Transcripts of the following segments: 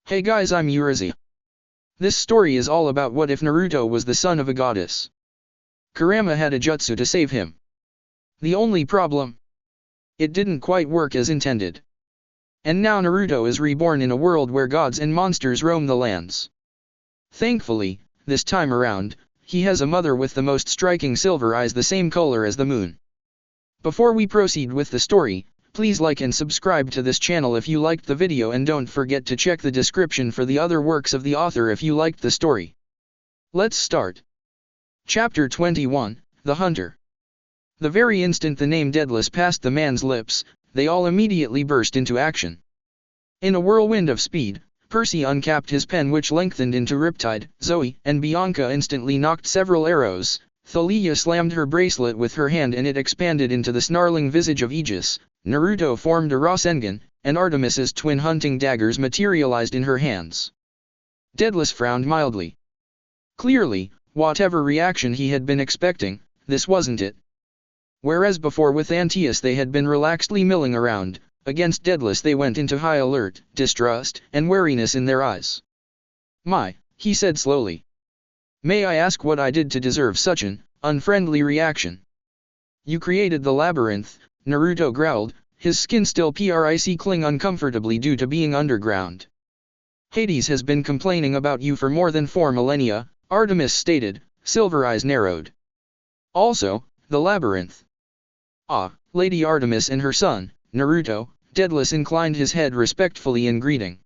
Hey guys, I'm Urizi. This story is all about what if Naruto was the son of a goddess. Kurama had a jutsu to save him. The only problem? It didn't quite work as intended. And now Naruto is reborn in a world where gods and monsters roam the lands. Thankfully, this time around, he has a mother with the most striking silver eyes, the same color as the moon. Before we proceed with the story, please like and subscribe to this channel if you liked the video, and don't forget to check the description for the other works of the author if you liked the story. Let's start. Chapter 21, The Hunter. The very instant the name Daedalus passed the man's lips, they all immediately burst into action. In a whirlwind of speed, Percy uncapped his pen, which lengthened into Riptide. Zoe and Bianca instantly knocked several arrows. Thalia slammed her bracelet with her hand and it expanded into the snarling visage of Aegis. Naruto formed a Rasengan, and Artemis's twin hunting daggers materialized in her hands. Daedalus frowned mildly. Clearly, whatever reaction he had been expecting, this wasn't it. Whereas before with Antaeus they had been relaxedly milling around, against Daedalus they went into high alert, distrust, and wariness in their eyes. "My," he said slowly. "May I ask what I did to deserve such an unfriendly reaction?" "You created the labyrinth," Naruto growled, his skin still prickling uncomfortably due to being underground. "Hades has been complaining about you for more than 4 millennia, Artemis stated, silver eyes narrowed. "Also, the labyrinth." "Ah, Lady Artemis and her son, Naruto," Daedalus inclined his head respectfully in greeting.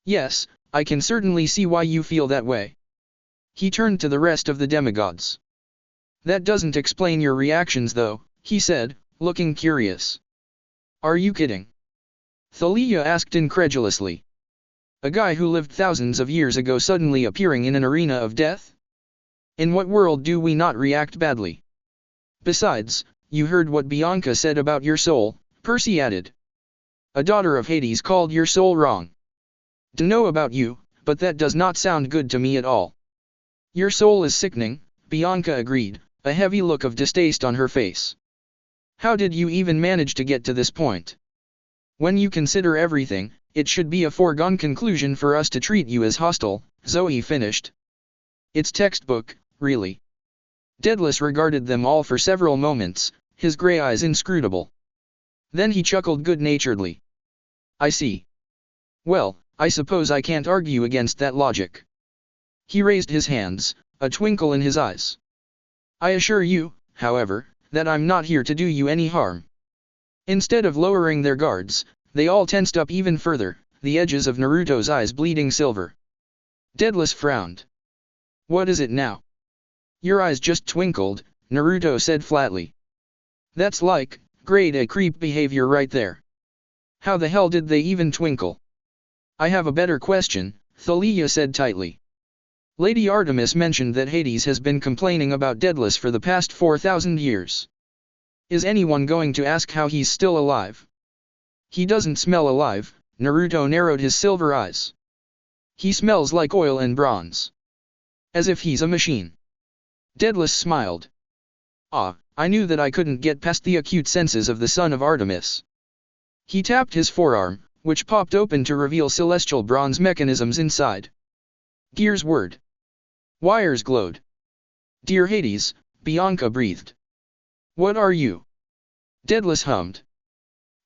"Yes, I can certainly see why you feel that way." He turned to the rest of the demigods. "That doesn't explain your reactions though," he said, looking curious. "Are you kidding?" Thalia asked incredulously. "A guy who lived thousands of years ago suddenly appearing in an arena of death? In what world do we not react badly? Besides, you heard what Bianca said about your soul," Percy added. "A daughter of Hades called your soul wrong. Dunno about you, but that does not sound good to me at all." "Your soul is sickening," Bianca agreed, a heavy look of distaste on her face. "How did you even manage to get to this point? When you consider everything, it should be a foregone conclusion for us to treat you as hostile," Zoe finished. "It's textbook, really." Daedalus regarded them all for several moments, his gray eyes inscrutable. Then he chuckled good-naturedly. "I see. Well, I suppose I can't argue against that logic." He raised his hands, a twinkle in his eyes. "I assure you, however, that I'm not here to do you any harm." Instead of lowering their guards, they all tensed up even further, the edges of Naruto's eyes bleeding silver. Daedalus frowned. "What is it now?" "Your eyes just twinkled," Naruto said flatly. "That's like, grade A creep behavior right there. How the hell did they even twinkle?" "I have a better question," Thalia said tightly. "Lady Artemis mentioned that Hades has been complaining about Daedalus for the past 4,000 years. Is anyone going to ask how he's still alive?" "He doesn't smell alive," Naruto narrowed his silver eyes. "He smells like oil and bronze. As if he's a machine." Daedalus smiled. "Ah, I knew that I couldn't get past the acute senses of the son of Artemis." He tapped his forearm, which popped open to reveal celestial bronze mechanisms inside. Gear's word. Wires glowed. "Dear Hades," Bianca breathed. "What are you?" Daedalus hummed.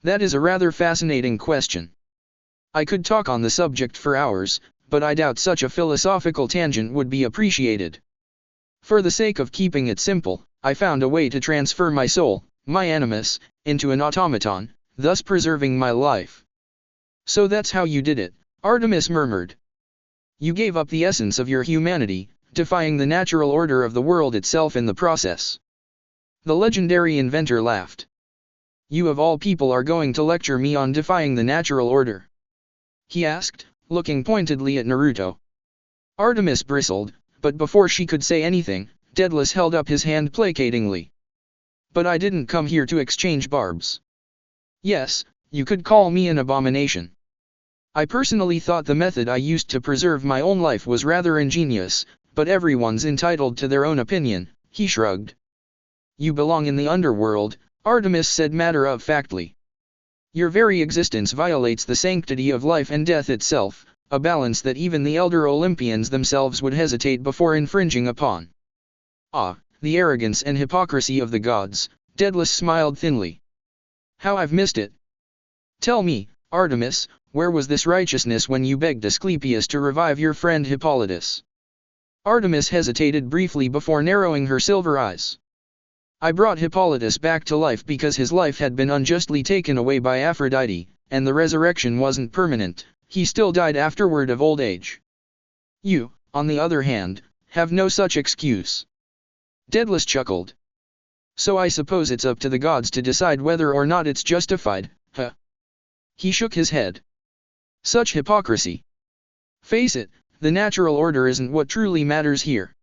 "That is a rather fascinating question. I could talk on the subject for hours, but I doubt such a philosophical tangent would be appreciated. For the sake of keeping it simple, I found a way to transfer my soul, my animus, into an automaton, thus preserving my life." "So that's how you did it," Artemis murmured. "You gave up the essence of your humanity, defying the natural order of the world itself in the process." The legendary inventor laughed. "You of all people are going to lecture me on defying the natural order?" he asked, looking pointedly at Naruto. Artemis bristled, but before she could say anything, Daedalus held up his hand placatingly. "But I didn't come here to exchange barbs. Yes, you could call me an abomination. I personally thought the method I used to preserve my own life was rather ingenious, but everyone's entitled to their own opinion," he shrugged. "You belong in the underworld," Artemis said matter-of-factly. "Your very existence violates the sanctity of life and death itself, a balance that even the elder Olympians themselves would hesitate before infringing upon. Ah, the arrogance and hypocrisy of the gods, Daedalus smiled thinly. How I've missed it. Tell me, Artemis, where was this righteousness when you begged Asclepius to revive your friend Hippolytus? Artemis hesitated briefly before narrowing her silver eyes. I brought Hippolytus back to life because his life had been unjustly taken away by Aphrodite, and the resurrection wasn't permanent, he still died afterward of old age. You, on the other hand, have no such excuse. Daedalus chuckled. So I suppose it's up to the gods to decide whether or not it's justified, huh? He shook his head. Such hypocrisy. Face it, the natural order isn't what truly matters here.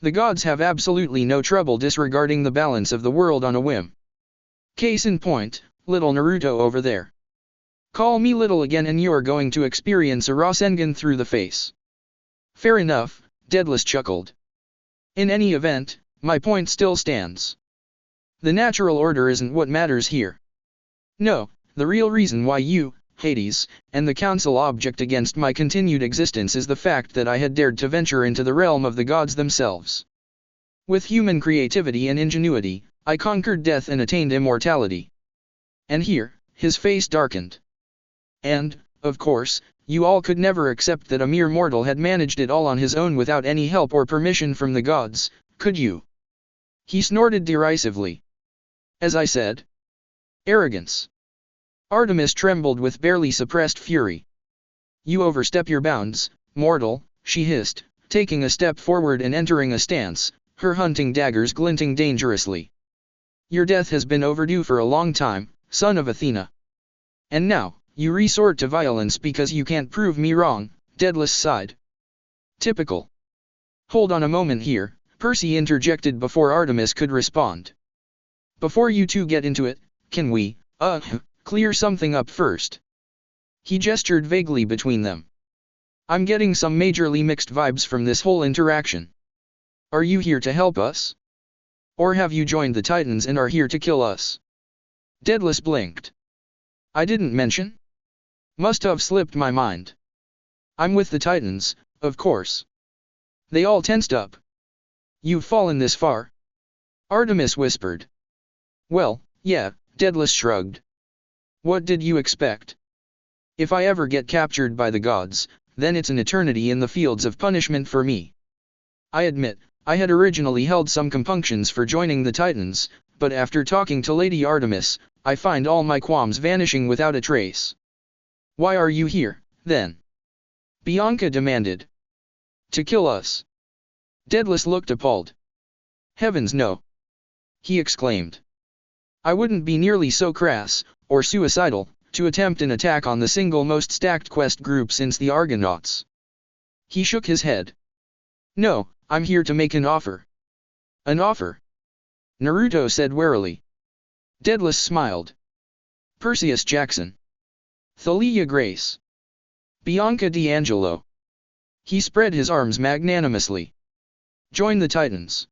The gods have absolutely no trouble disregarding the balance of the world on a whim. Case in point, little Naruto over there. Call me little again and you're going to experience a Rasengan through the face. Fair enough, Daedalus chuckled. In any event, my point still stands. The natural order isn't what matters here. No, the real reason why you, Hades, and the council object against my continued existence is the fact that I had dared to venture into the realm of the gods themselves. With human creativity and ingenuity, I conquered death and attained immortality. And here, his face darkened. And, of course, you all could never accept that a mere mortal had managed it all on his own without any help or permission from the gods, could you? He snorted derisively. As I said. Arrogance. Artemis trembled with barely suppressed fury. You overstep your bounds, mortal, she hissed, taking a step forward and entering a stance, her hunting daggers glinting dangerously. Your death has been overdue for a long time, son of Athena. And now, you resort to violence because you can't prove me wrong, Daedalus sighed. Typical. Hold on a moment here, Percy interjected before Artemis could respond. Before you two get into it, can we, clear something up first? He gestured vaguely between them. I'm getting some majorly mixed vibes from this whole interaction. Are you here to help us? Or have you joined the Titans and are here to kill us? Daedalus blinked. I didn't mention? Must have slipped my mind. I'm with the Titans, of course. They all tensed up. You've fallen this far? Artemis whispered. Well, yeah, Daedalus shrugged. What did you expect? If I ever get captured by the gods, then it's an eternity in the fields of punishment for me. I admit, I had originally held some compunctions for joining the Titans, but after talking to Lady Artemis, I find all my qualms vanishing without a trace. Why are you here, then? Bianca demanded. To kill us. Daedalus looked appalled. Heavens no! He exclaimed. I wouldn't be nearly so crass, or suicidal, to attempt an attack on the single most stacked quest group since the Argonauts. He shook his head. No, I'm here to make an offer. An offer? Naruto said warily. Daedalus smiled. Perseus Jackson. Thalia Grace. Bianca D'Angelo. He spread his arms magnanimously. Join the Titans.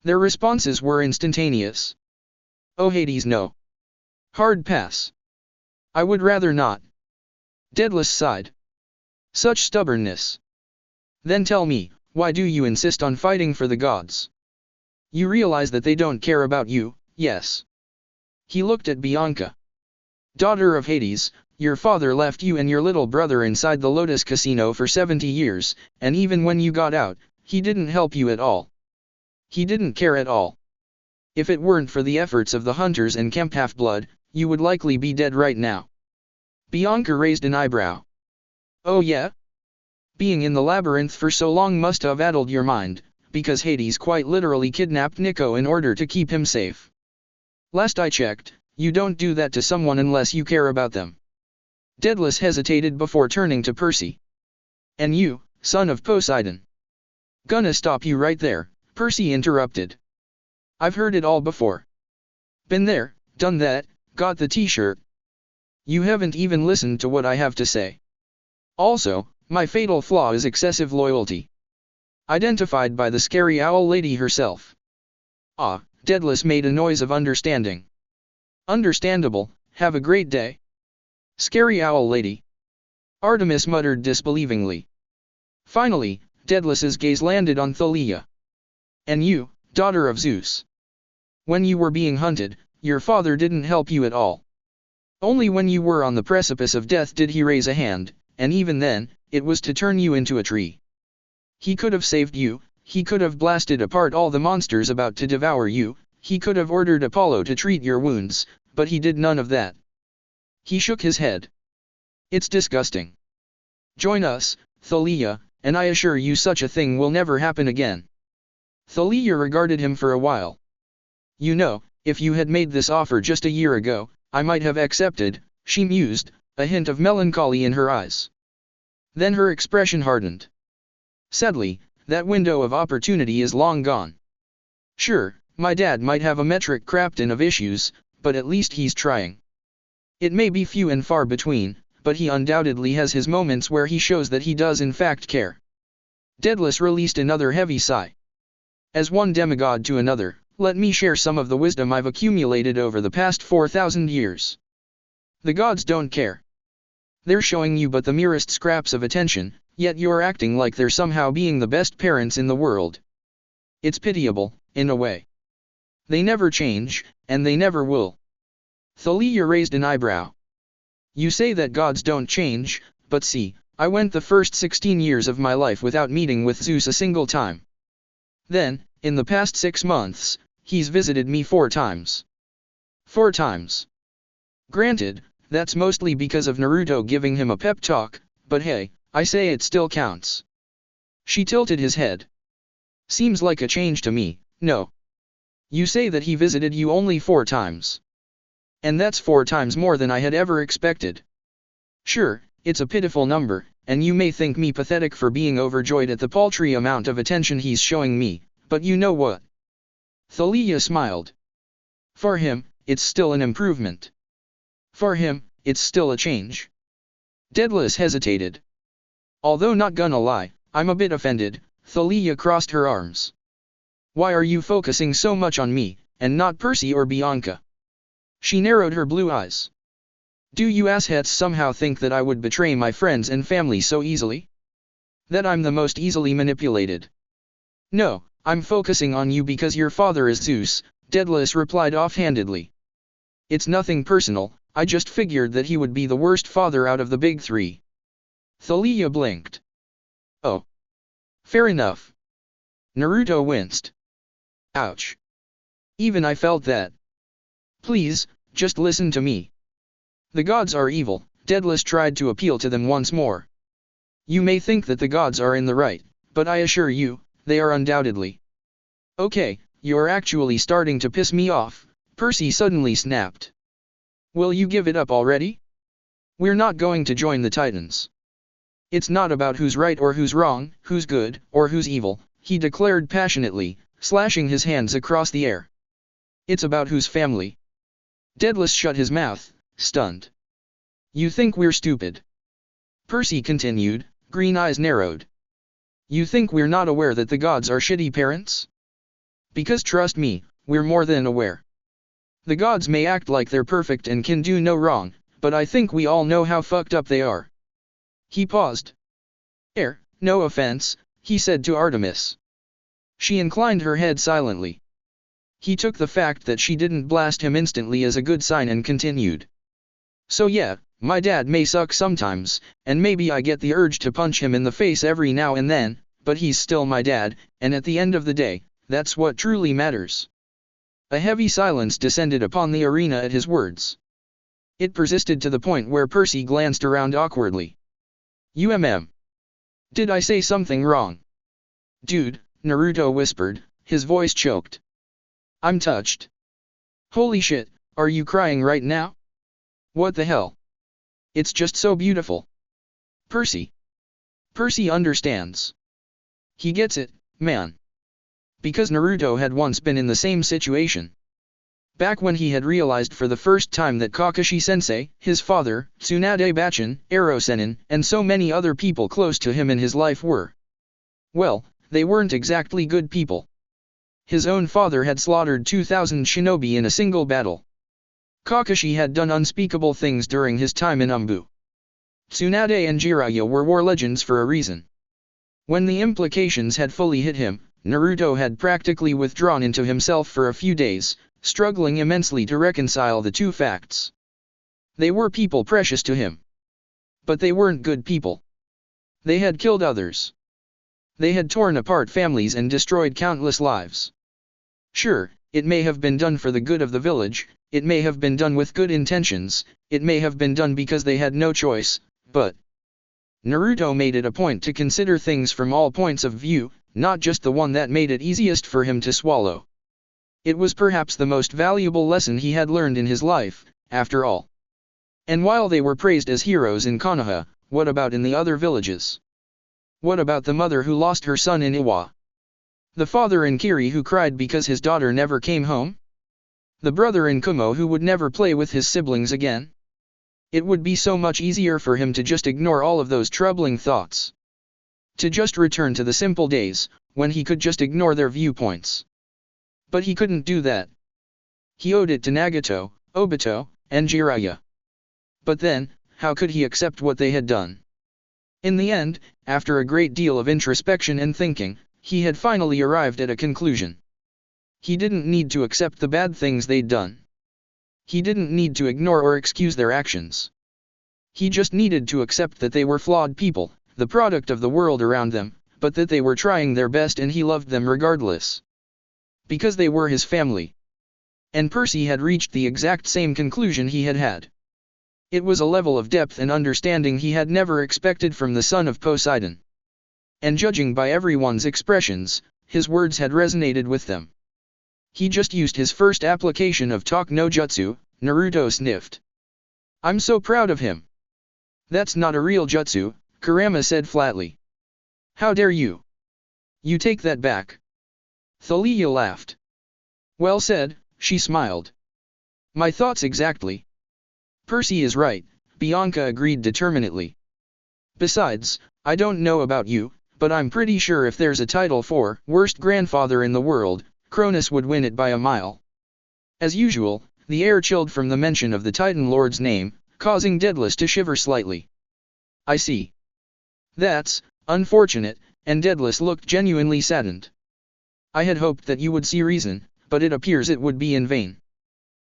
Their responses were instantaneous. Oh Hades no. Hard pass. I would rather not. Daedalus sighed. Such stubbornness. Then tell me, why do you insist on fighting for the gods? You realize that they don't care about you, yes? He looked at Bianca. Daughter of Hades, your father left you and your little brother inside the Lotus Casino for 70 years, and even when you got out, he didn't help you at all. He didn't care at all. If it weren't for the efforts of the hunters and Kemp Half-Blood, you would likely be dead right now. Bianca raised an eyebrow. Oh yeah? Being in the labyrinth for so long must have addled your mind, because Hades quite literally kidnapped Nico in order to keep him safe. Last I checked, you don't do that to someone unless you care about them. Daedalus hesitated before turning to Percy. And you, son of Poseidon. Gonna stop you right there, Percy interrupted. I've heard it all before. Been there, done that, got the t-shirt. You haven't even listened to what I have to say. Also, my fatal flaw is excessive loyalty. Identified by the scary owl lady herself. Ah, Daedalus made a noise of understanding. Understandable, have a great day. Scary owl lady. Artemis muttered disbelievingly. Finally, Daedalus' gaze landed on Thalia. And you, daughter of Zeus. When you were being hunted, your father didn't help you at all. Only when you were on the precipice of death did he raise a hand, and even then, it was to turn you into a tree. He could have saved you, he could have blasted apart all the monsters about to devour you, he could have ordered Apollo to treat your wounds, but he did none of that. He shook his head. It's disgusting. Join us, Thalia, and I assure you such a thing will never happen again. Thalia regarded him for a while. You know, if you had made this offer just a year ago, I might have accepted, she mused, a hint of melancholy in her eyes. Then her expression hardened. Sadly, that window of opportunity is long gone. Sure, my dad might have a metric crapton of issues, but at least he's trying. It may be few and far between, but he undoubtedly has his moments where he shows that he does in fact care. Daedalus released another heavy sigh. As one demigod to another, let me share some of the wisdom I've accumulated over the past 4,000 years. The gods don't care. They're showing you but the merest scraps of attention, yet you're acting like they're somehow being the best parents in the world. It's pitiable, in a way. They never change, and they never will. Thalia raised an eyebrow. You say that gods don't change, but see, I went the first 16 years of my life without meeting with Zeus a single time. Then, in the past 6 months, he's visited me 4 times. 4 times. Granted, that's mostly because of Naruto giving him a pep talk, but hey, I say it still counts. She tilted his head. Seems like a change to me, no. You say that he visited you only 4 times. And that's 4 times more than I had ever expected. Sure, it's a pitiful number, and you may think me pathetic for being overjoyed at the paltry amount of attention he's showing me, but you know what? Thalia smiled. For him, it's still an improvement. For him, it's still a change. Daedalus hesitated. Although not gonna lie, I'm a bit offended, Thalia crossed her arms. Why are you focusing so much on me, and not Percy or Bianca? She narrowed her blue eyes. Do you asshats somehow think that I would betray my friends and family so easily? That I'm the most easily manipulated? No, I'm focusing on you because your father is Zeus, Daedalus replied offhandedly. It's nothing personal, I just figured that he would be the worst father out of the big 3. Thalia blinked. Oh. Fair enough. Naruto winced. Ouch. Even I felt that. Please, just listen to me. The gods are evil, Daedalus tried to appeal to them once more. You may think that the gods are in the right, but I assure you, they are undoubtedly. Okay, you're actually starting to piss me off, Percy suddenly snapped. Will you give it up already? We're not going to join the Titans. It's not about who's right or who's wrong, who's good or who's evil, he declared passionately, slashing his hands across the air. It's about who's family. Daedalus shut his mouth, stunned. You think we're stupid? Percy continued, green eyes narrowed. You think we're not aware that the gods are shitty parents? Because trust me, we're more than aware. The gods may act like they're perfect and can do no wrong, but I think we all know how fucked up they are. He paused. No offense, he said to Artemis. She inclined her head silently. He took the fact that she didn't blast him instantly as a good sign and continued. So yeah, my dad may suck sometimes, and maybe I get the urge to punch him in the face every now and then, but he's still my dad, and at the end of the day, that's what truly matters. A heavy silence descended upon the arena at his words. It persisted to the point where Percy glanced around awkwardly. Did I say something wrong? Dude, Naruto whispered, his voice choked. I'm touched. Holy shit, are you crying right now? What the hell? It's just so beautiful. Percy. Percy understands. He gets it, man. Because Naruto had once been in the same situation. Back when he had realized for the first time that Kakashi-sensei, his father, Tsunade-bachan, Ero-sennin, and so many other people close to him in his life were. Well, they weren't exactly good people. His own father had slaughtered 2,000 shinobi in a single battle. Kakashi had done unspeakable things during his time in Umbu. Tsunade and Jiraiya were war legends for a reason. When the implications had fully hit him, Naruto had practically withdrawn into himself for a few days, struggling immensely to reconcile the two facts. They were people precious to him. But they weren't good people. They had killed others. They had torn apart families and destroyed countless lives. Sure, it may have been done for the good of the village, it may have been done with good intentions, it may have been done because they had no choice, but Naruto made it a point to consider things from all points of view, not just the one that made it easiest for him to swallow. It was perhaps the most valuable lesson he had learned in his life, after all. And while they were praised as heroes in Konoha, what about in the other villages? What about the mother who lost her son in Iwa? The father in Kiri who cried because his daughter never came home? The brother in Kumo who would never play with his siblings again? It would be so much easier for him to just ignore all of those troubling thoughts. To just return to the simple days, when he could just ignore their viewpoints. But he couldn't do that. He owed it to Nagato, Obito, and Jiraiya. But then, how could he accept what they had done? In the end, after a great deal of introspection and thinking, he had finally arrived at a conclusion. He didn't need to accept the bad things they'd done. He didn't need to ignore or excuse their actions. He just needed to accept that they were flawed people, the product of the world around them, but that they were trying their best and he loved them regardless. Because they were his family. And Percy had reached the exact same conclusion he had had. It was a level of depth and understanding he had never expected from the son of Poseidon. And judging by everyone's expressions, his words had resonated with them. He just used his first application of talk no jutsu, Naruto sniffed. I'm so proud of him. That's not a real jutsu, Kurama said flatly. How dare you? You take that back. Thalia laughed. Well said, she smiled. My thoughts exactly. Percy is right, Bianca agreed determinedly. Besides, I don't know about you, but I'm pretty sure if there's a title for worst grandfather in the world, Cronus would win it by a mile. As usual, the air chilled from the mention of the Titan Lord's name, causing Daedalus to shiver slightly. I see. That's unfortunate, and Daedalus looked genuinely saddened. I had hoped that you would see reason, but it appears it would be in vain.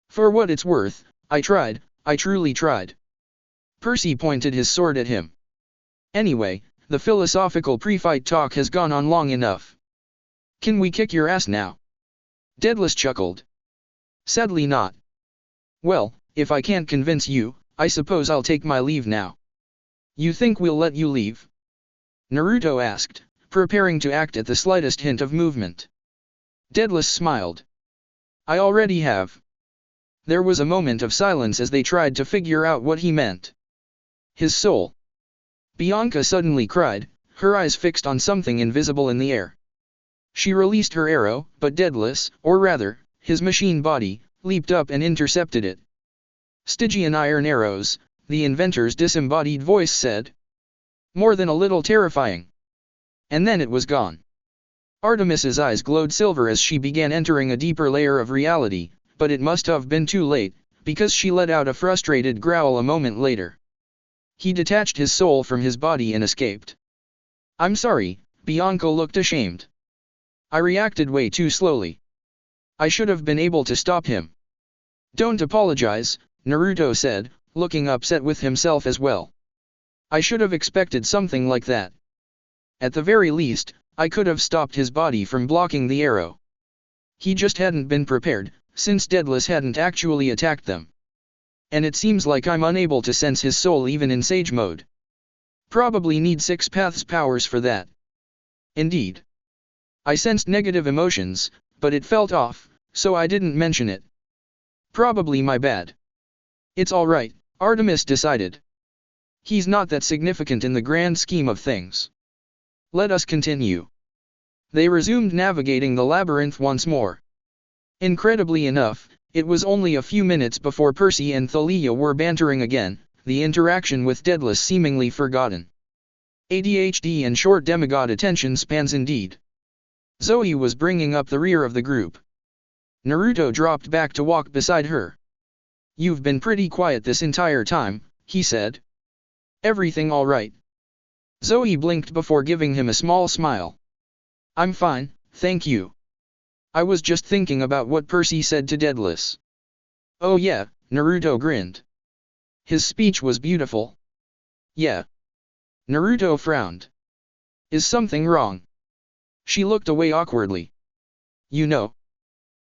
For what it's worth, I tried, I truly tried. Percy pointed his sword at him. Anyway, the philosophical pre-fight talk has gone on long enough. Can we kick your ass now? Daedalus chuckled. Sadly not. Well, if I can't convince you, I suppose I'll take my leave now. You think we'll let you leave? Naruto asked, preparing to act at the slightest hint of movement. Daedalus smiled. I already have. There was a moment of silence as they tried to figure out what he meant. His soul. Bianca suddenly cried, her eyes fixed on something invisible in the air. She released her arrow, but Daedalus, or rather, his machine body, leaped up and intercepted it. Stygian iron arrows, the inventor's disembodied voice said. More than a little terrifying. And then it was gone. Artemis's eyes glowed silver as she began entering a deeper layer of reality, but it must have been too late, because she let out a frustrated growl a moment later. He detached his soul from his body and escaped. I'm sorry, Bianca looked ashamed. I reacted way too slowly. I should have been able to stop him. Don't apologize, Naruto said, looking upset with himself as well. I should have expected something like that. At the very least, I could have stopped his body from blocking the arrow. He just hadn't been prepared, since Daedalus hadn't actually attacked them. And it seems like I'm unable to sense his soul even in Sage mode. Probably need 6 paths powers for that. Indeed. I sensed negative emotions, but it felt off, so I didn't mention it. Probably my bad. It's alright, Artemis decided. He's not that significant in the grand scheme of things. Let us continue. They resumed navigating the labyrinth once more. Incredibly enough, it was only a few minutes before Percy and Thalia were bantering again, the interaction with Daedalus seemingly forgotten. ADHD and short demigod attention spans indeed. Zoe was bringing up the rear of the group. Naruto dropped back to walk beside her. You've been pretty quiet this entire time, he said. Everything all right? Zoe blinked before giving him a small smile. I'm fine, thank you. I was just thinking about what Percy said to Daedalus. Oh yeah, Naruto grinned. His speech was beautiful. Yeah. Naruto frowned. Is something wrong? She looked away awkwardly. You know.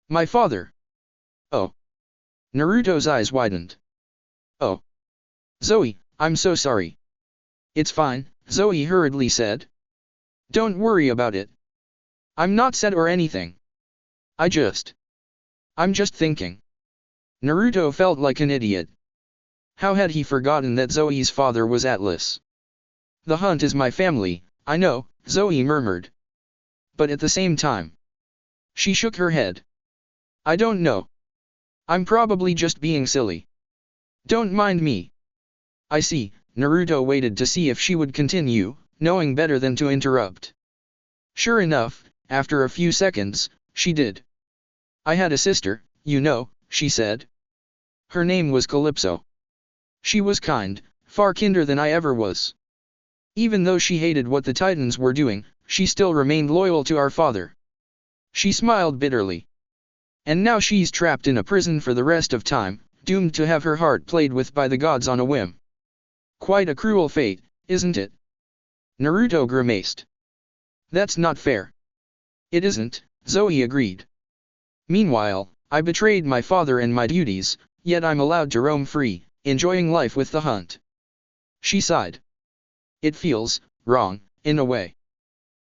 My father. Oh. Naruto's eyes widened. Oh. Zoe, I'm so sorry. It's fine, Zoe hurriedly said. Don't worry about it. I'm not sad or anything. I'm just thinking. Naruto felt like an idiot. How had he forgotten that Zoe's father was Atlas? The hunt is my family, I know, Zoe murmured. But at the same time. She shook her head. I don't know. I'm probably just being silly. Don't mind me. I see, Naruto waited to see if she would continue, knowing better than to interrupt. Sure enough, after a few seconds, she did. I had a sister, you know, she said. Her name was Calypso. She was kind, far kinder than I ever was. Even though she hated what the Titans were doing, she still remained loyal to our father. She smiled bitterly. And now she's trapped in a prison for the rest of time, doomed to have her heart played with by the gods on a whim. Quite a cruel fate, isn't it? Naruto grimaced. That's not fair. It isn't, Zoe agreed. Meanwhile, I betrayed my father and my duties, yet I'm allowed to roam free, enjoying life with the hunt. She sighed. It feels wrong, in a way.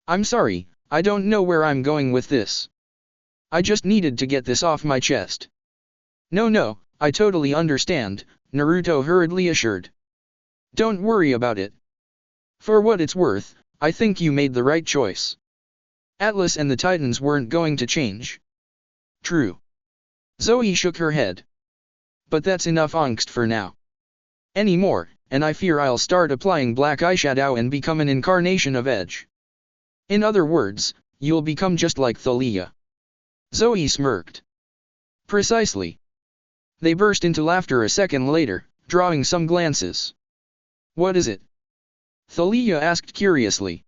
I'm sorry, I don't know where I'm going with this. I just needed to get this off my chest. No, I totally understand, Naruto hurriedly assured. Don't worry about it. For what it's worth, I think you made the right choice. Atlas and the Titans weren't going to change. True. Zoe shook her head. But that's enough angst for now. Any more, and I fear I'll start applying black eyeshadow and become an incarnation of Edge. In other words, you'll become just like Thalia. Zoe smirked. Precisely. They burst into laughter a second later, drawing some glances. What is it? Thalia asked curiously.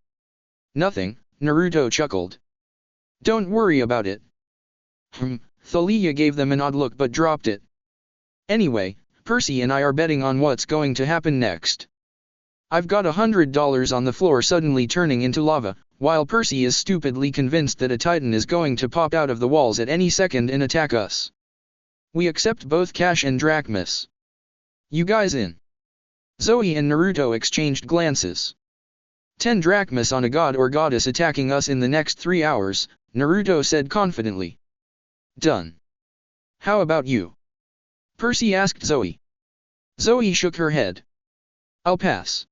Nothing, Naruto chuckled. Don't worry about it. Thalia gave them an odd look but dropped it. Anyway, Percy and I are betting on what's going to happen next. I've got $100 on the floor suddenly turning into lava, while Percy is stupidly convinced that a Titan is going to pop out of the walls at any second and attack us. We accept both cash and drachmas. You guys in? Zoe and Naruto exchanged glances. 10 drachmas on a god or goddess attacking us in the next 3 hours, Naruto said confidently. Done. How about you? Percy asked Zoe. Zoe shook her head. I'll pass.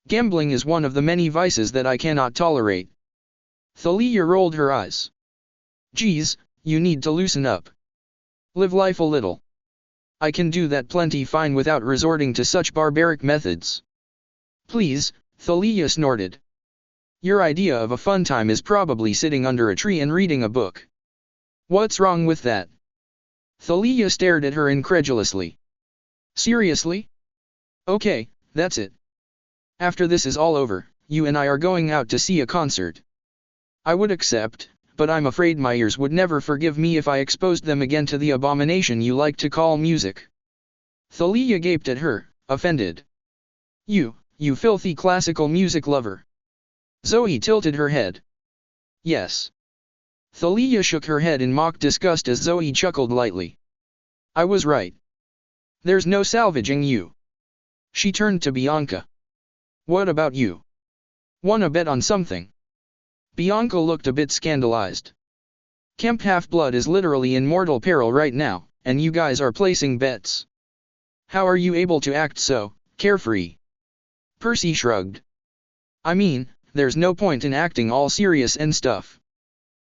Gambling is one of the many vices that I cannot tolerate. Thalia rolled her eyes. Geez, you need to loosen up. Live life a little. I can do that plenty fine without resorting to such barbaric methods. Please, Thalia snorted. Your idea of a fun time is probably sitting under a tree and reading a book. What's wrong with that? Thalia stared at her incredulously. Seriously? Okay, that's it. After this is all over, you and I are going out to see a concert. I would accept, but I'm afraid my ears would never forgive me if I exposed them again to the abomination you like to call music. Thalia gaped at her, offended. You filthy classical music lover. Zoe tilted her head. Yes. Thalia shook her head in mock disgust as Zoe chuckled lightly. I was right. There's no salvaging you. She turned to Bianca. What about you? Wanna bet on something? Bianca looked a bit scandalized. Kemp Half-Blood is literally in mortal peril right now, and you guys are placing bets. How are you able to act so carefree? Percy shrugged. I mean, there's no point in acting all serious and stuff.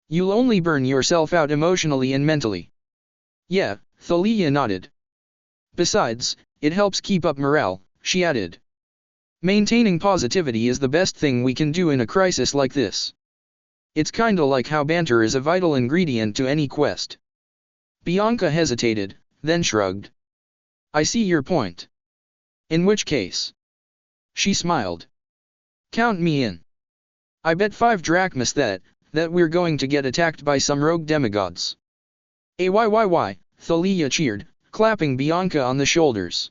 You'll only burn yourself out emotionally and mentally. Yeah, Thalia nodded. Besides, it helps keep up morale, she added. Maintaining positivity is the best thing we can do in a crisis like this. It's kinda like how banter is a vital ingredient to any quest. Bianca hesitated, then shrugged. I see your point. In which case? She smiled. Count me in. I bet 5 drachmas that we're going to get attacked by some rogue demigods. Ayyyy, Thalia cheered, clapping Bianca on the shoulders.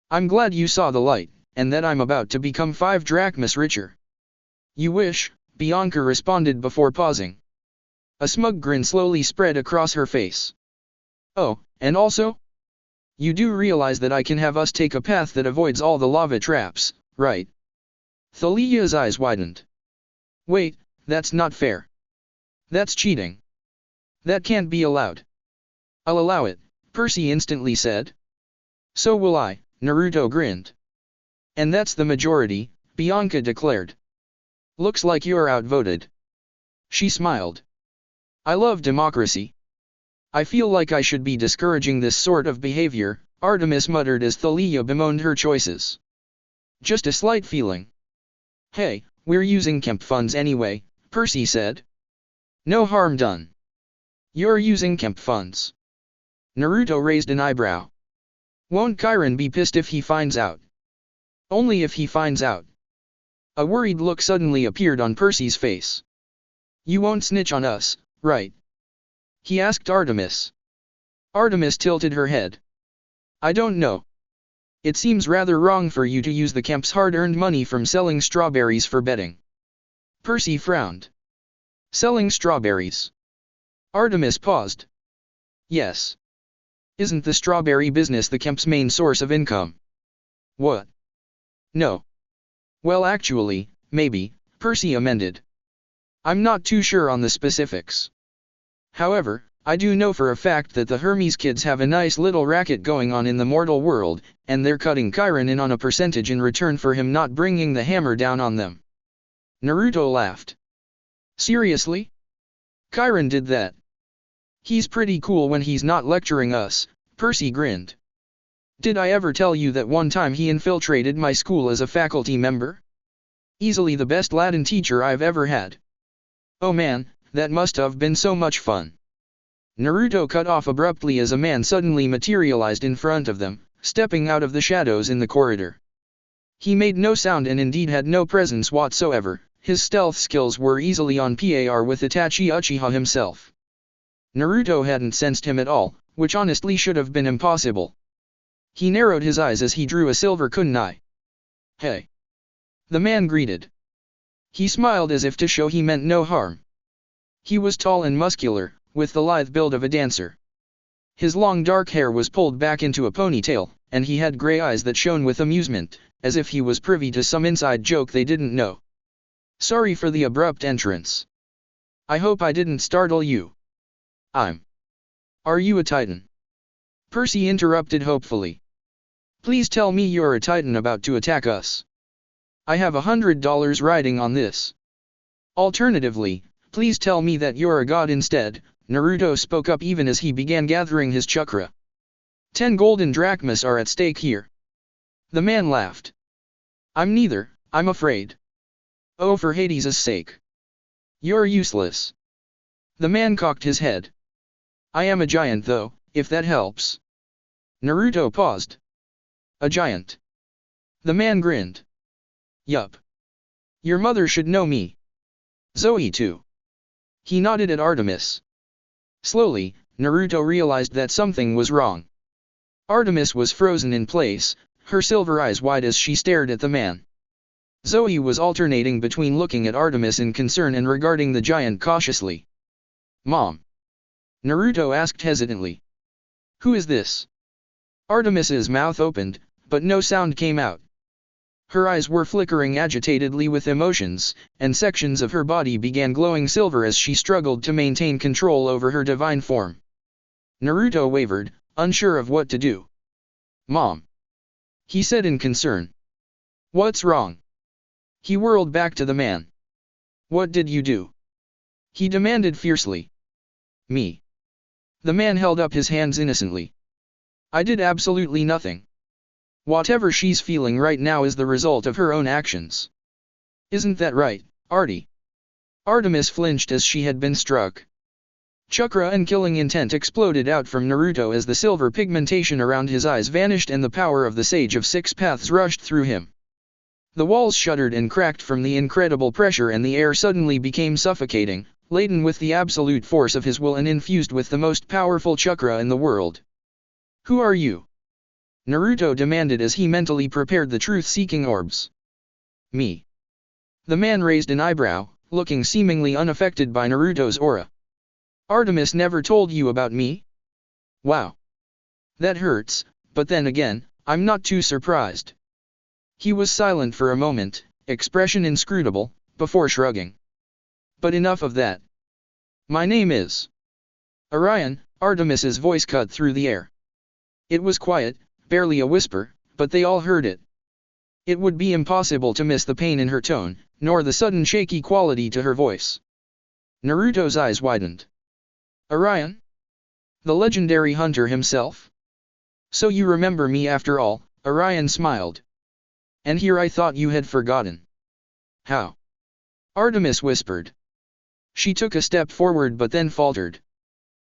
I'm glad you saw the light, and that I'm about to become 5 drachmas richer. You wish, Bianca responded before pausing. A smug grin slowly spread across her face. Oh, and also? You do realize that I can have us take a path that avoids all the lava traps, right? Thalia's eyes widened. Wait, that's not fair. That's cheating. That can't be allowed. I'll allow it, Percy instantly said. So will I, Naruto grinned. And that's the majority, Bianca declared. Looks like you're outvoted. She smiled. I love democracy. I feel like I should be discouraging this sort of behavior, Artemis muttered as Thalia bemoaned her choices. Just a slight feeling. Hey, we're using camp funds anyway, Percy said. No harm done. You're using camp funds. Naruto raised an eyebrow. Won't Chiron be pissed if he finds out? Only if he finds out. A worried look suddenly appeared on Percy's face. You won't snitch on us, right? He asked Artemis. Artemis tilted her head. I don't know. It seems rather wrong for you to use the camp's hard-earned money from selling strawberries for betting. Percy frowned. Selling strawberries. Artemis paused. Yes. Isn't the strawberry business the camp's main source of income? What? No. Well actually, maybe, Percy amended. I'm not too sure on the specifics. However, I do know for a fact that the Hermes kids have a nice little racket going on in the mortal world, and they're cutting Chiron in on a percentage in return for him not bringing the hammer down on them. Naruto laughed. Seriously? Chiron did that. He's pretty cool when he's not lecturing us, Percy grinned. Did I ever tell you that one time he infiltrated my school as a faculty member? Easily the best Latin teacher I've ever had. Oh man, that must have been so much fun. Naruto cut off abruptly as a man suddenly materialized in front of them, stepping out of the shadows in the corridor. He made no sound and indeed had no presence whatsoever. His stealth skills were easily on par with Itachi Uchiha himself. Naruto hadn't sensed him at all, which honestly should have been impossible. He narrowed his eyes as he drew a silver kunai. Hey! The man greeted. He smiled as if to show he meant no harm. He was tall and muscular, with the lithe build of a dancer. His long dark hair was pulled back into a ponytail, and he had gray eyes that shone with amusement, as if he was privy to some inside joke they didn't know. Sorry for the abrupt entrance. I hope I didn't startle you. Are you a titan? Percy interrupted hopefully. Please tell me you're a titan about to attack us. I have $100 riding on this. Alternatively, please tell me that you're a god instead, Naruto spoke up even as he began gathering his chakra. 10 golden drachmas are at stake here. The man laughed. I'm neither, I'm afraid. Oh, for Hades' sake. You're useless. The man cocked his head. I am a giant though, if that helps. Naruto paused. A giant. The man grinned. Yup. Your mother should know me. Zoe too. He nodded at Artemis. Slowly, Naruto realized that something was wrong. Artemis was frozen in place, her silver eyes wide as she stared at the man. Zoe was alternating between looking at Artemis in concern and regarding the giant cautiously. Mom? Naruto asked hesitantly. Who is this? Artemis's mouth opened, but no sound came out. Her eyes were flickering agitatedly with emotions, and sections of her body began glowing silver as she struggled to maintain control over her divine form. Naruto wavered, unsure of what to do. Mom. He said in concern. What's wrong? He whirled back to the man. What did you do? He demanded fiercely. Me. The man held up his hands innocently. I did absolutely nothing. Whatever she's feeling right now is the result of her own actions. Isn't that right, Artie? Artemis flinched as she had been struck. Chakra and killing intent exploded out from Naruto as the silver pigmentation around his eyes vanished and the power of the Sage of Six Paths rushed through him. The walls shuddered and cracked from the incredible pressure, and the air suddenly became suffocating, laden with the absolute force of his will and infused with the most powerful chakra in the world. "Who are you?" Naruto demanded as he mentally prepared the truth-seeking orbs. "Me." The man raised an eyebrow, looking seemingly unaffected by Naruto's aura. "Artemis never told you about me? Wow. That hurts, but then again, I'm not too surprised." He was silent for a moment, expression inscrutable, before shrugging. "But enough of that. My name is Orion." Artemis's voice cut through the air. It was quiet, barely a whisper, but they all heard it. It would be impossible to miss the pain in her tone, nor the sudden shaky quality to her voice. Naruto's eyes widened. "Orion? The legendary hunter himself? So you remember me after all?" Orion smiled. "And here I thought you had forgotten." "How?" Artemis whispered. She took a step forward but then faltered.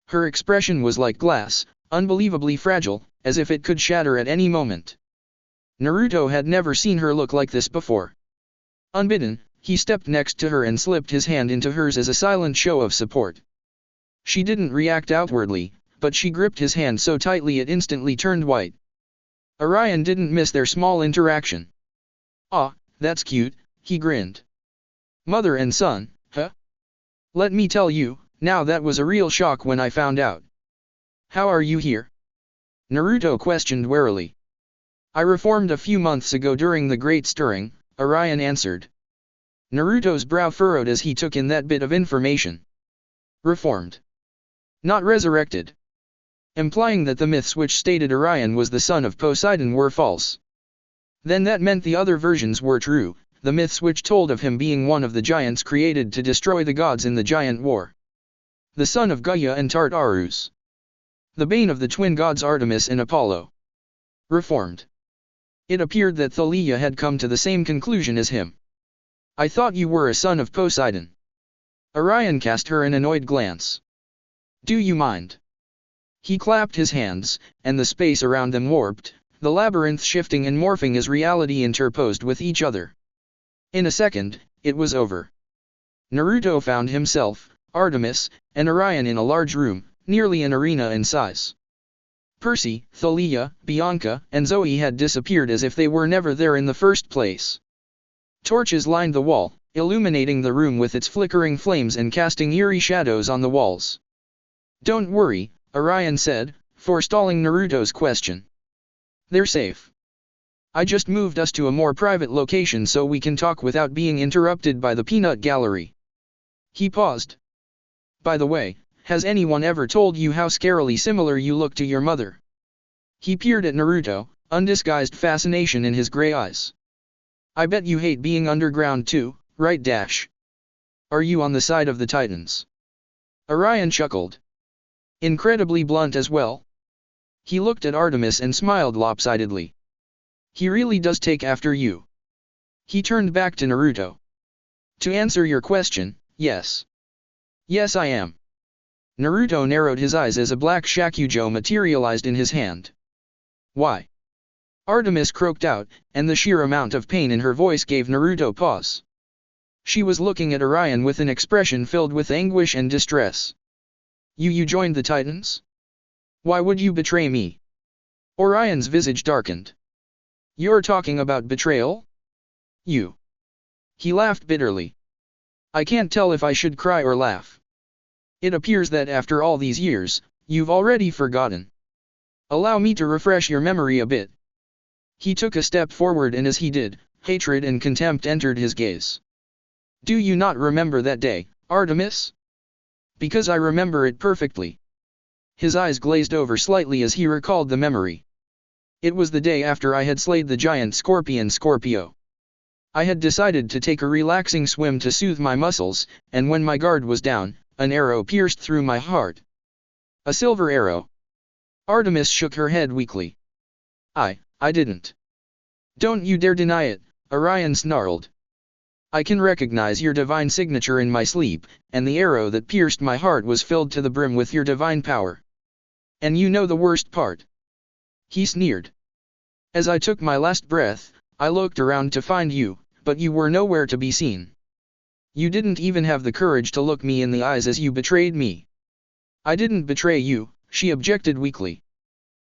Her expression was like glass, unbelievably fragile, as if it could shatter at any moment. Naruto had never seen her look like this before. Unbidden, he stepped next to her and slipped his hand into hers as a silent show of support. She didn't react outwardly, but she gripped his hand so tightly it instantly turned white. Orion didn't miss their small interaction. "Ah, that's cute," he grinned. "Mother and son, huh? Let me tell you, now that was a real shock when I found out." "How are you here?" Naruto questioned warily. "I reformed a few months ago during the Great Stirring," Orion answered. Naruto's brow furrowed as he took in that bit of information. Reformed. Not resurrected. Implying that the myths which stated Orion was the son of Poseidon were false. Then that meant the other versions were true, the myths which told of him being one of the giants created to destroy the gods in the giant war. The son of Gaia and Tartarus. The bane of the twin gods Artemis and Apollo. Reformed. It appeared that Thalia had come to the same conclusion as him. "I thought you were a son of Poseidon." Orion cast her an annoyed glance. "Do you mind?" He clapped his hands, and the space around them warped, the labyrinth shifting and morphing as reality interposed with each other. In a second, it was over. Naruto found himself, Artemis, and Orion in a large room, nearly an arena in size. Percy, Thalia, Bianca, and Zoe had disappeared as if they were never there in the first place. Torches lined the wall, illuminating the room with its flickering flames and casting eerie shadows on the walls. "Don't worry," Orion said, forestalling Naruto's question. "They're safe. I just moved us to a more private location so we can talk without being interrupted by the peanut gallery." He paused. "By the way, has anyone ever told you how scarily similar you look to your mother?" He peered at Naruto, undisguised fascination in his gray eyes. "I bet you hate being underground too, right dash? Are you on the side of the Titans?" Orion chuckled. "Incredibly blunt as well." He looked at Artemis and smiled lopsidedly. "He really does take after you." He turned back to Naruto. "To answer your question, yes. Yes, I am." Naruto narrowed his eyes as a black shakujo materialized in his hand. "Why?" Artemis croaked out, and the sheer amount of pain in her voice gave Naruto pause. She was looking at Orion with an expression filled with anguish and distress. You joined the Titans? Why would you betray me?" Orion's visage darkened. "You're talking about betrayal? You?" He laughed bitterly. "I can't tell if I should cry or laugh. It appears that after all these years, you've already forgotten. Allow me to refresh your memory a bit." He took a step forward, and as he did, hatred and contempt entered his gaze. "Do you not remember that day, Artemis?" "Because I remember it perfectly." His eyes glazed over slightly as he recalled the memory. "It was the day after I had slayed the giant scorpion Scorpio. I had decided to take a relaxing swim to soothe my muscles, and when my guard was down, an arrow pierced through my heart. A silver arrow." Artemis shook her head weakly. I didn't." "Don't you dare deny it," Orion snarled. "I can recognize your divine signature in my sleep, and the arrow that pierced my heart was filled to the brim with your divine power. And you know the worst part?" He sneered. "As I took my last breath, I looked around to find you, but you were nowhere to be seen. You didn't even have the courage to look me in the eyes as you betrayed me. I didn't betray you, she objected weakly.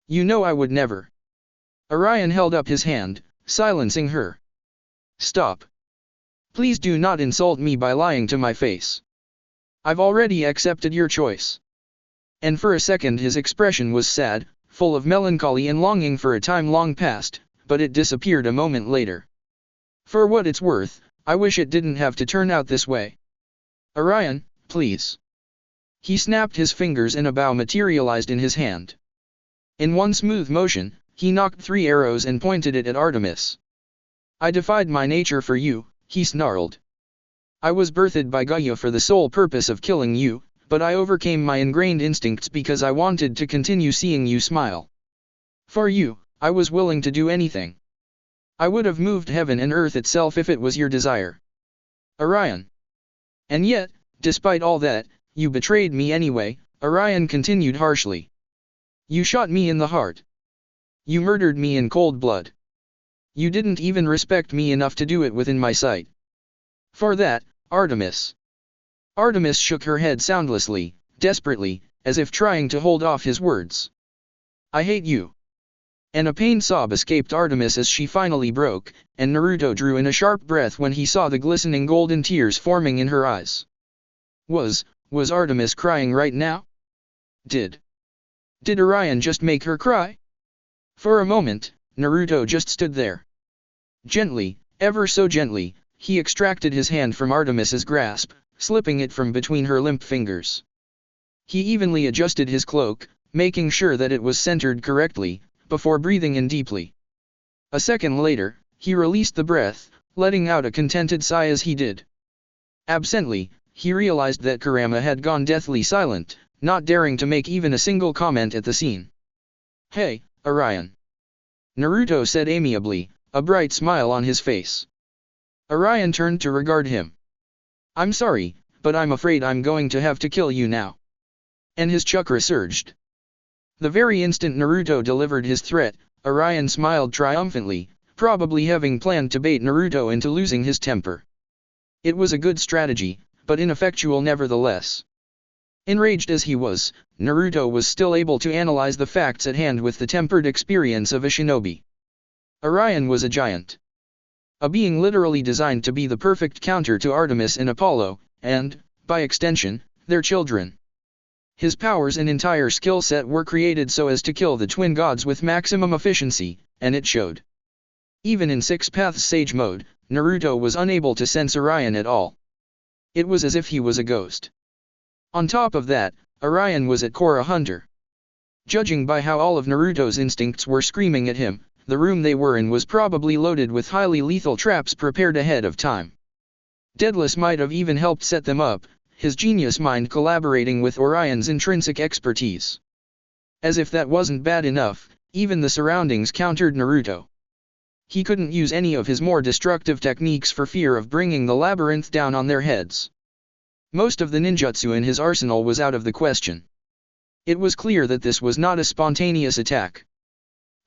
You know I would never. Orion held up his hand, silencing her. Stop. Please do not insult me by lying to my face. I've already accepted your choice. And for a second his expression was sad, full of melancholy and longing for a time long past, but it disappeared a moment later. For what it's worth, I wish it didn't have to turn out this way. Orion, please. He snapped his fingers and a bow materialized in his hand. In one smooth motion, he knocked 3 arrows and pointed it at Artemis. I defied my nature for you, he snarled. I was birthed by Gaia for the sole purpose of killing you, but I overcame my ingrained instincts because I wanted to continue seeing you smile. For you, I was willing to do anything. I would have moved heaven and earth itself if it was your desire. Orion. And yet, despite all that, you betrayed me anyway, Orion continued harshly. You shot me in the heart. You murdered me in cold blood. You didn't even respect me enough to do it within my sight. For that, Artemis. Artemis shook her head soundlessly, desperately, as if trying to hold off his words. I hate you. And a pained sob escaped Artemis as she finally broke, and Naruto drew in a sharp breath when he saw the glistening golden tears forming in her eyes. Was Artemis crying right now? Did Orion just make her cry? For a moment, Naruto just stood there. Gently, ever so gently, he extracted his hand from Artemis's grasp, slipping it from between her limp fingers. He evenly adjusted his cloak, making sure that it was centered correctly, before breathing in deeply. A second later, he released the breath, letting out a contented sigh as he did. Absently, he realized that Kurama had gone deathly silent, not daring to make even a single comment at the scene. Hey, Orion. Naruto said amiably, a bright smile on his face. Orion turned to regard him. I'm sorry, but I'm afraid I'm going to have to kill you now. And his chakra surged. The very instant Naruto delivered his threat, Orion smiled triumphantly, probably having planned to bait Naruto into losing his temper. It was a good strategy, but ineffectual nevertheless. Enraged as he was, Naruto was still able to analyze the facts at hand with the tempered experience of a shinobi. Orion was a giant. A being literally designed to be the perfect counter to Artemis and Apollo, and, by extension, their children. His powers and entire skill set were created so as to kill the twin gods with maximum efficiency, and it showed. Even in Six Paths Sage mode, Naruto was unable to sense Orion at all. It was as if he was a ghost. On top of that, Orion was at core a hunter. Judging by how all of Naruto's instincts were screaming at him, the room they were in was probably loaded with highly lethal traps prepared ahead of time. Daedalus might have even helped set them up, his genius mind collaborating with Orion's intrinsic expertise. As if that wasn't bad enough, even the surroundings countered Naruto. He couldn't use any of his more destructive techniques for fear of bringing the labyrinth down on their heads. Most of the ninjutsu in his arsenal was out of the question. It was clear that this was not a spontaneous attack.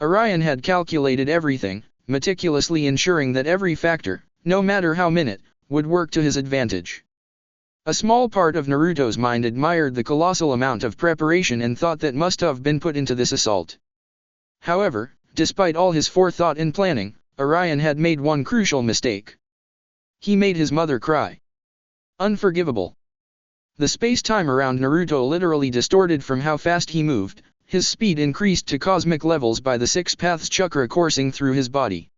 Orion had calculated everything, meticulously ensuring that every factor, no matter how minute, would work to his advantage. A small part of Naruto's mind admired the colossal amount of preparation and thought that must have been put into this assault. However, despite all his forethought and planning, Orion had made one crucial mistake. He made his mother cry. Unforgivable. The space-time around Naruto literally distorted from how fast he moved, his speed increased to cosmic levels by the Six Paths chakra coursing through his body.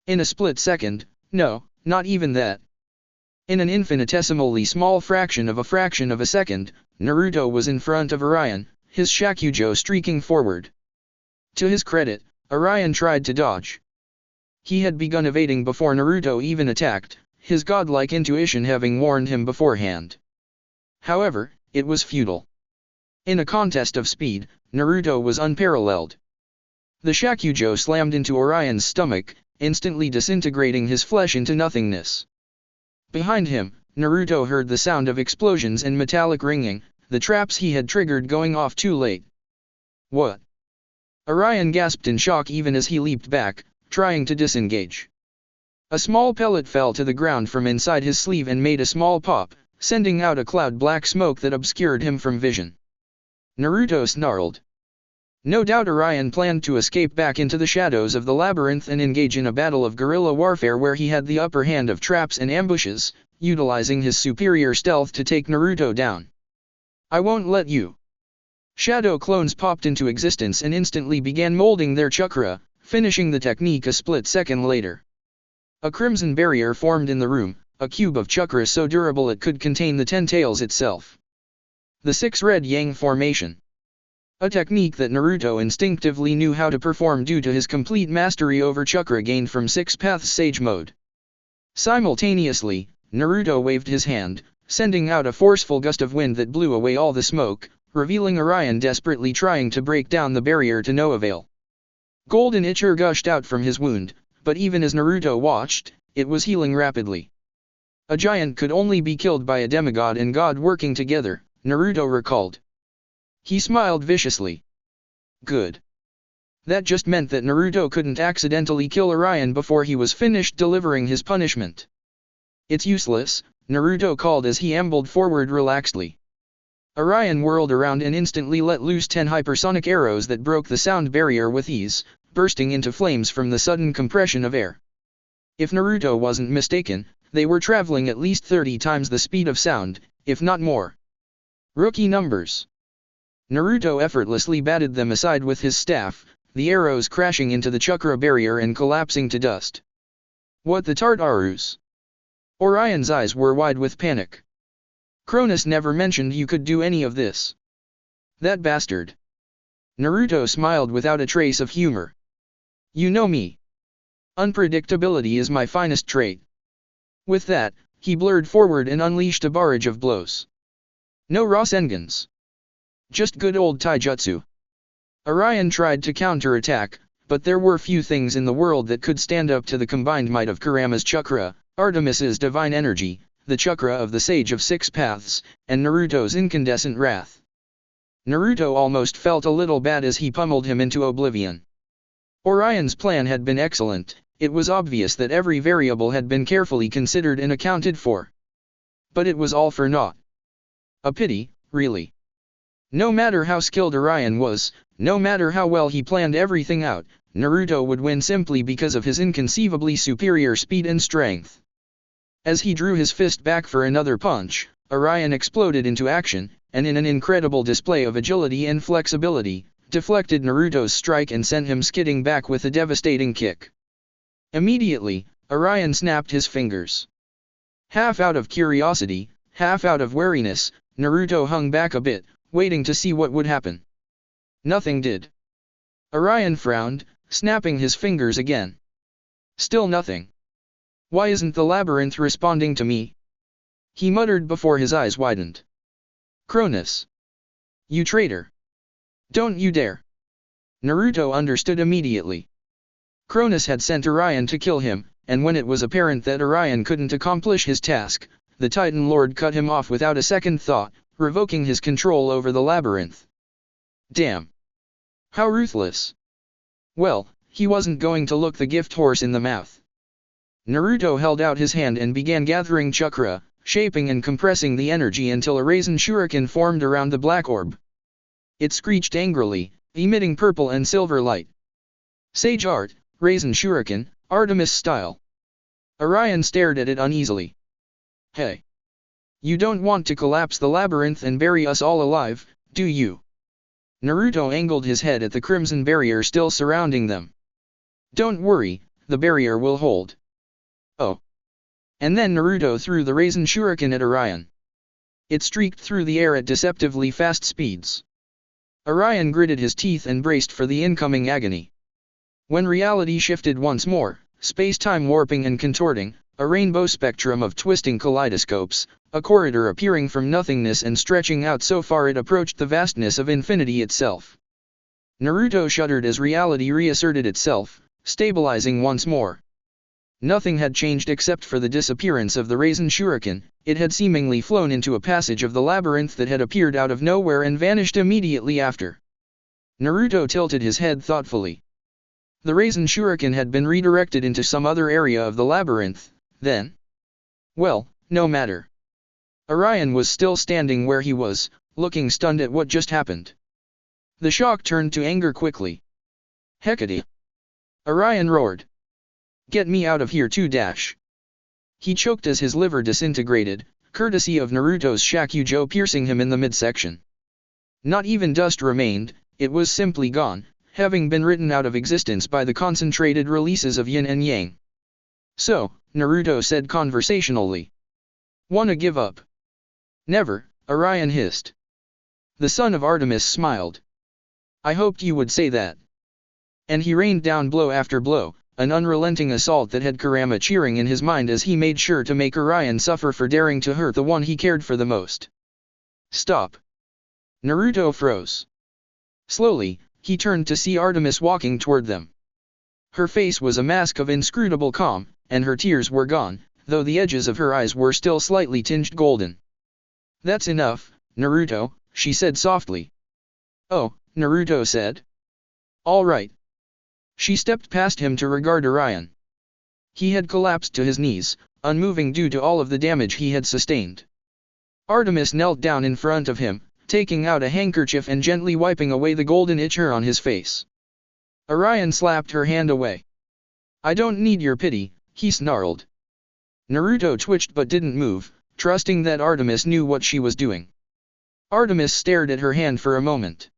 In a split second, no, not even that. In an infinitesimally small fraction of a second, Naruto was in front of Orion, his shakujo streaking forward. To his credit, Orion tried to dodge. He had begun evading before Naruto even attacked, his godlike intuition having warned him beforehand. However, it was futile. In a contest of speed, Naruto was unparalleled. The shakujo slammed into Orion's stomach, instantly disintegrating his flesh into nothingness. Behind him, Naruto heard the sound of explosions and metallic ringing, the traps he had triggered going off too late. What? Orion gasped in shock even as he leaped back, trying to disengage. A small pellet fell to the ground from inside his sleeve and made a small pop, sending out a cloud-black smoke that obscured him from vision. Naruto snarled. No doubt Orion planned to escape back into the shadows of the labyrinth and engage in a battle of guerrilla warfare where he had the upper hand of traps and ambushes, utilizing his superior stealth to take Naruto down. I won't let you. Shadow clones popped into existence and instantly began molding their chakra, finishing the technique a split second later. A crimson barrier formed in the room, a cube of chakra so durable it could contain the 10 tails itself. The 6 red yang formation. A technique that Naruto instinctively knew how to perform due to his complete mastery over chakra gained from 6 paths sage mode. Simultaneously, Naruto waved his hand, sending out a forceful gust of wind that blew away all the smoke, revealing Orion desperately trying to break down the barrier to no avail. Golden ichor gushed out from his wound, but even as Naruto watched, it was healing rapidly. A giant could only be killed by a demigod and god working together, Naruto recalled. He smiled viciously. Good. That just meant that Naruto couldn't accidentally kill Orion before he was finished delivering his punishment. It's useless, Naruto called as he ambled forward relaxedly. Orion whirled around and instantly let loose 10 hypersonic arrows that broke the sound barrier with ease, bursting into flames from the sudden compression of air. If Naruto wasn't mistaken, they were traveling at least 30 times the speed of sound, if not more. Rookie numbers. Naruto effortlessly batted them aside with his staff, the arrows crashing into the chakra barrier and collapsing to dust. What the Tartarus? Orion's eyes were wide with panic. Cronus never mentioned you could do any of this. That bastard. Naruto smiled without a trace of humor. You know me. Unpredictability is my finest trait. With that, he blurred forward and unleashed a barrage of blows. No Rasengans. Just good old taijutsu. Orion tried to counterattack, but there were few things in the world that could stand up to the combined might of Kurama's chakra, Artemis's divine energy, the chakra of the Sage of 6 Paths, and Naruto's incandescent wrath. Naruto almost felt a little bad as he pummeled him into oblivion. Orion's plan had been excellent, it was obvious that every variable had been carefully considered and accounted for. But it was all for naught. A pity, really. No matter how skilled Orion was, no matter how well he planned everything out, Naruto would win simply because of his inconceivably superior speed and strength. As he drew his fist back for another punch, Orion exploded into action, and in an incredible display of agility and flexibility, deflected Naruto's strike and sent him skidding back with a devastating kick. Immediately, Orion snapped his fingers. Half out of curiosity, half out of wariness, Naruto hung back a bit, waiting to see what would happen. Nothing did. Orion frowned, snapping his fingers again. Still nothing. Why isn't the labyrinth responding to me? He muttered before his eyes widened. Cronus. You traitor. Don't you dare. Naruto understood immediately. Cronus had sent Orion to kill him, and when it was apparent that Orion couldn't accomplish his task, the Titan Lord cut him off without a second thought, revoking his control over the labyrinth. Damn. How ruthless. Well, he wasn't going to look the gift horse in the mouth. Naruto held out his hand and began gathering chakra, shaping and compressing the energy until a Raisin Shuriken formed around the black orb. It screeched angrily, emitting purple and silver light. Sage art, Raisin Shuriken, Artemis style. Orion stared at it uneasily. Hey. You don't want to collapse the labyrinth and bury us all alive, do you? Naruto angled his head at the crimson barrier still surrounding them. Don't worry, the barrier will hold. Oh. And then Naruto threw the Raisin Shuriken at Orion. It streaked through the air at deceptively fast speeds. Orion gritted his teeth and braced for the incoming agony. When reality shifted once more, space-time warping and contorting, a rainbow spectrum of twisting kaleidoscopes, a corridor appearing from nothingness and stretching out so far it approached the vastness of infinity itself. Naruto shuddered as reality reasserted itself, stabilizing once more. Nothing had changed except for the disappearance of the Raisin Shuriken, it had seemingly flown into a passage of the labyrinth that had appeared out of nowhere and vanished immediately after. Naruto tilted his head thoughtfully. The Raisin Shuriken had been redirected into some other area of the labyrinth, then? Well, no matter. Orion was still standing where he was, looking stunned at what just happened. The shock turned to anger quickly. Hecate! Orion roared. Get me out of here too dash. He choked as his liver disintegrated, courtesy of Naruto's Shakujo piercing him in the midsection. Not even dust remained, it was simply gone, having been written out of existence by the concentrated releases of yin and yang. So, Naruto said conversationally. Wanna give up? Never, Orion hissed. The son of Artemis smiled. I hoped you would say that. And he rained down blow after blow, an unrelenting assault that had Kurama cheering in his mind as he made sure to make Orion suffer for daring to hurt the one he cared for the most. Stop. Naruto froze. Slowly, he turned to see Artemis walking toward them. Her face was a mask of inscrutable calm, and her tears were gone, though the edges of her eyes were still slightly tinged golden. That's enough, Naruto, she said softly. Oh, Naruto said. All right. She stepped past him to regard Orion. He had collapsed to his knees, unmoving due to all of the damage he had sustained. Artemis knelt down in front of him, taking out a handkerchief and gently wiping away the golden ichor on his face. Orion slapped her hand away. I don't need your pity, he snarled. Naruto twitched but didn't move, trusting that Artemis knew what she was doing. Artemis stared at her hand for a moment.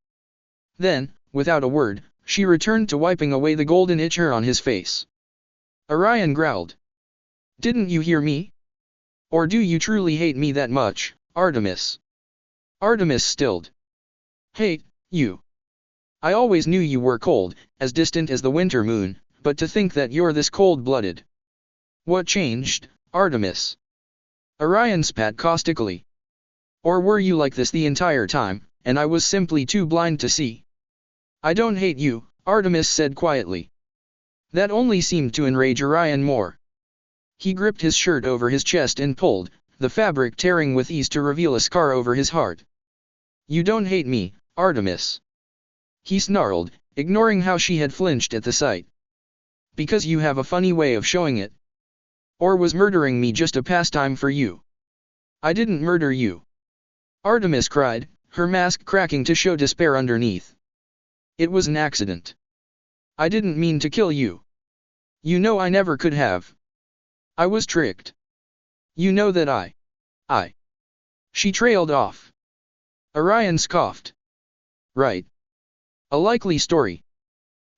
Then, without a word, she returned to wiping away the golden ichor on his face. Orion growled. Didn't you hear me? Or do you truly hate me that much, Artemis? Artemis stilled. Hate, you. I always knew you were cold, as distant as the winter moon, but to think that you're this cold-blooded. What changed, Artemis? Orion spat caustically. Or were you like this the entire time, and I was simply too blind to see? I don't hate you, Artemis said quietly. That only seemed to enrage Orion more. He gripped his shirt over his chest and pulled, the fabric tearing with ease to reveal a scar over his heart. You don't hate me, Artemis. He snarled, ignoring how she had flinched at the sight. Because you have a funny way of showing it. Or was murdering me just a pastime for you? I didn't murder you. Artemis cried, her mask cracking to show despair underneath. It was an accident. I didn't mean to kill you. You know I never could have. I was tricked. You know that I. She trailed off. Orion scoffed. Right. A likely story.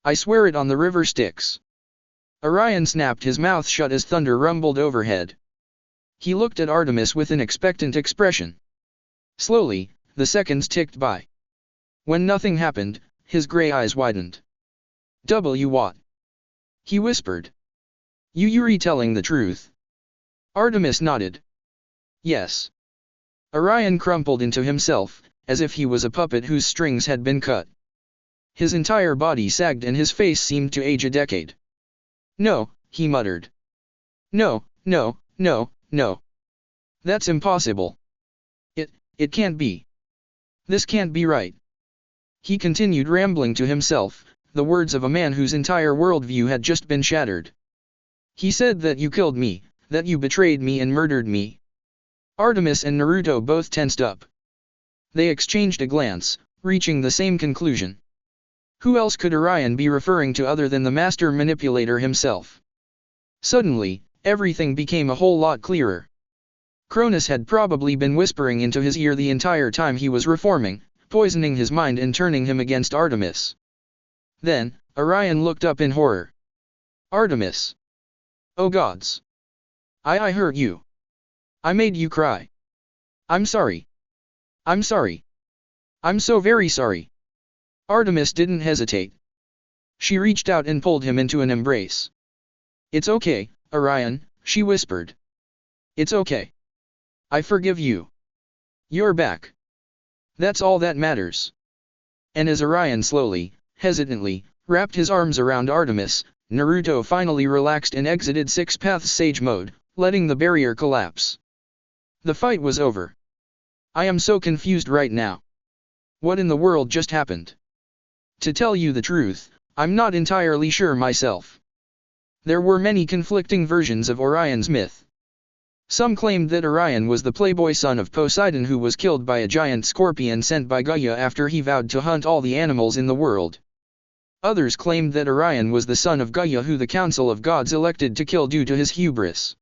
I swear it on the river Styx. Orion snapped his mouth shut as thunder rumbled overhead. He looked at Artemis with an expectant expression. Slowly, the seconds ticked by. When nothing happened, his gray eyes widened. What? He whispered. You retelling the truth? Artemis nodded. Yes. Orion crumpled into himself, as if he was a puppet whose strings had been cut. His entire body sagged and his face seemed to age a decade. No, he muttered. No. That's impossible. It can't be. This can't be right. He continued rambling to himself, the words of a man whose entire worldview had just been shattered. He said that you killed me, that you betrayed me and murdered me. Artemis and Naruto both tensed up. They exchanged a glance, reaching the same conclusion. Who else could Orion be referring to other than the master manipulator himself? Suddenly, everything became a whole lot clearer. Cronus had probably been whispering into his ear the entire time he was reforming, poisoning his mind and turning him against Artemis. Then, Orion looked up in horror. Artemis! Oh gods! I hurt you. I made you cry. I'm sorry. I'm sorry. I'm so very sorry. Artemis didn't hesitate. She reached out and pulled him into an embrace. It's okay, Orion, she whispered. It's okay. I forgive you. You're back. That's all that matters. And as Orion slowly, hesitantly, wrapped his arms around Artemis, Naruto finally relaxed and exited Six Paths Sage mode, letting the barrier collapse. The fight was over. I am so confused right now. What in the world just happened? To tell you the truth, I'm not entirely sure myself. There were many conflicting versions of Orion's myth. Some claimed that Orion was the playboy son of Poseidon who was killed by a giant scorpion sent by Gaia after he vowed to hunt all the animals in the world. Others claimed that Orion was the son of Gaia who the Council of Gods elected to kill due to his hubris.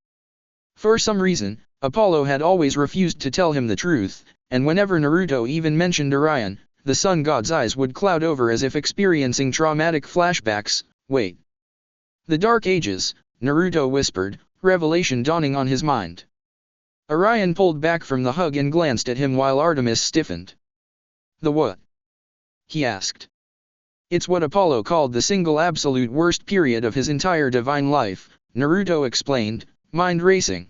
For some reason, Apollo had always refused to tell him the truth, and whenever Naruto even mentioned Orion, the sun god's eyes would cloud over as if experiencing traumatic flashbacks. Wait. The Dark Ages, Naruto whispered, revelation dawning on his mind. Orion pulled back from the hug and glanced at him while Artemis stiffened. The what? He asked. It's what Apollo called the single absolute worst period of his entire divine life, Naruto explained, mind racing.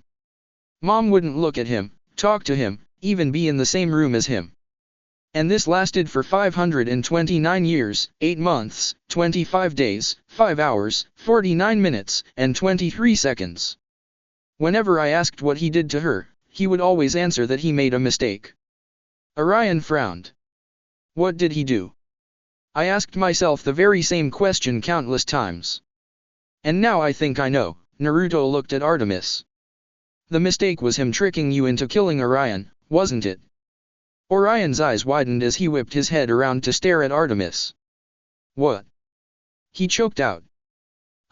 Mom wouldn't look at him, talk to him, even be in the same room as him. And this lasted for 529 years, 8 months, 25 days, 5 hours, 49 minutes, and 23 seconds. Whenever I asked what he did to her, he would always answer that he made a mistake. Orion frowned. What did he do? I asked myself the very same question countless times. And now I think I know. Naruto looked at Artemis. The mistake was him tricking you into killing Orion, wasn't it? Orion's eyes widened as he whipped his head around to stare at Artemis. What? He choked out.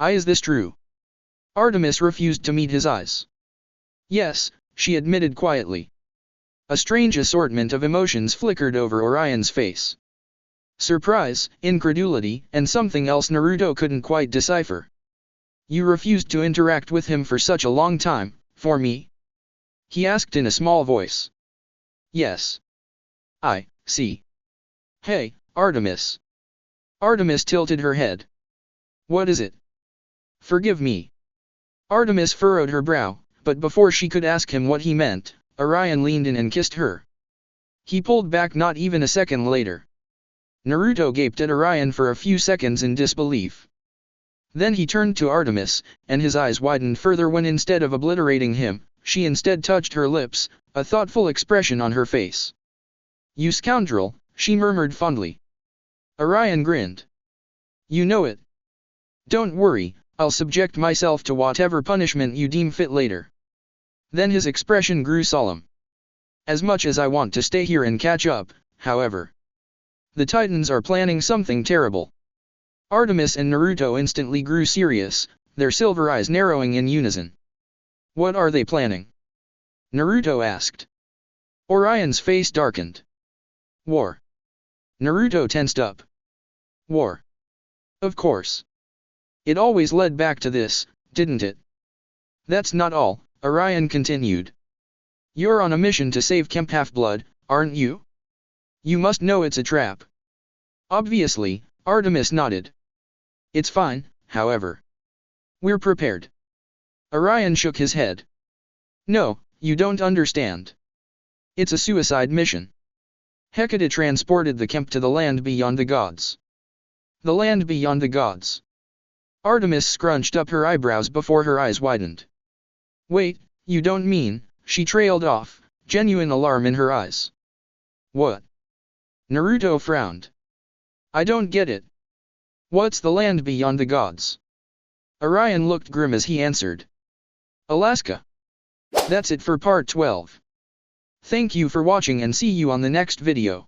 Is this true? Artemis refused to meet his eyes. Yes, she admitted quietly. A strange assortment of emotions flickered over Orion's face. Surprise, incredulity, and something else Naruto couldn't quite decipher. You refused to interact with him for such a long time, for me? He asked in a small voice. Yes. I see. Hey, Artemis. Artemis tilted her head. What is it? Forgive me. Artemis furrowed her brow, but before she could ask him what he meant, Orion leaned in and kissed her. He pulled back not even a second later. Naruto gaped at Orion for a few seconds in disbelief. Then he turned to Artemis, and his eyes widened further when instead of obliterating him, she instead touched her lips, a thoughtful expression on her face. You scoundrel, she murmured fondly. Orion grinned. You know it. Don't worry, I'll subject myself to whatever punishment you deem fit later. Then his expression grew solemn. As much as I want to stay here and catch up, however. The Titans are planning something terrible. Artemis and Naruto instantly grew serious, their silver eyes narrowing in unison. What are they planning? Naruto asked. Orion's face darkened. War. Naruto tensed up. War. Of course. It always led back to this, didn't it? That's not all, Orion continued. You're on a mission to save Camp Half-Blood, aren't you? You must know it's a trap. Obviously, Artemis nodded. It's fine, however. We're prepared. Orion shook his head. No, you don't understand. It's a suicide mission. Hecate transported the camp to the land beyond the gods. The land beyond the gods. Artemis scrunched up her eyebrows before her eyes widened. Wait, you don't mean, she trailed off, genuine alarm in her eyes. What? Naruto frowned. I don't get it. What's the land beyond the gods? Orion looked grim as he answered. Alaska. That's it for part 12. Thank you for watching and see you on the next video.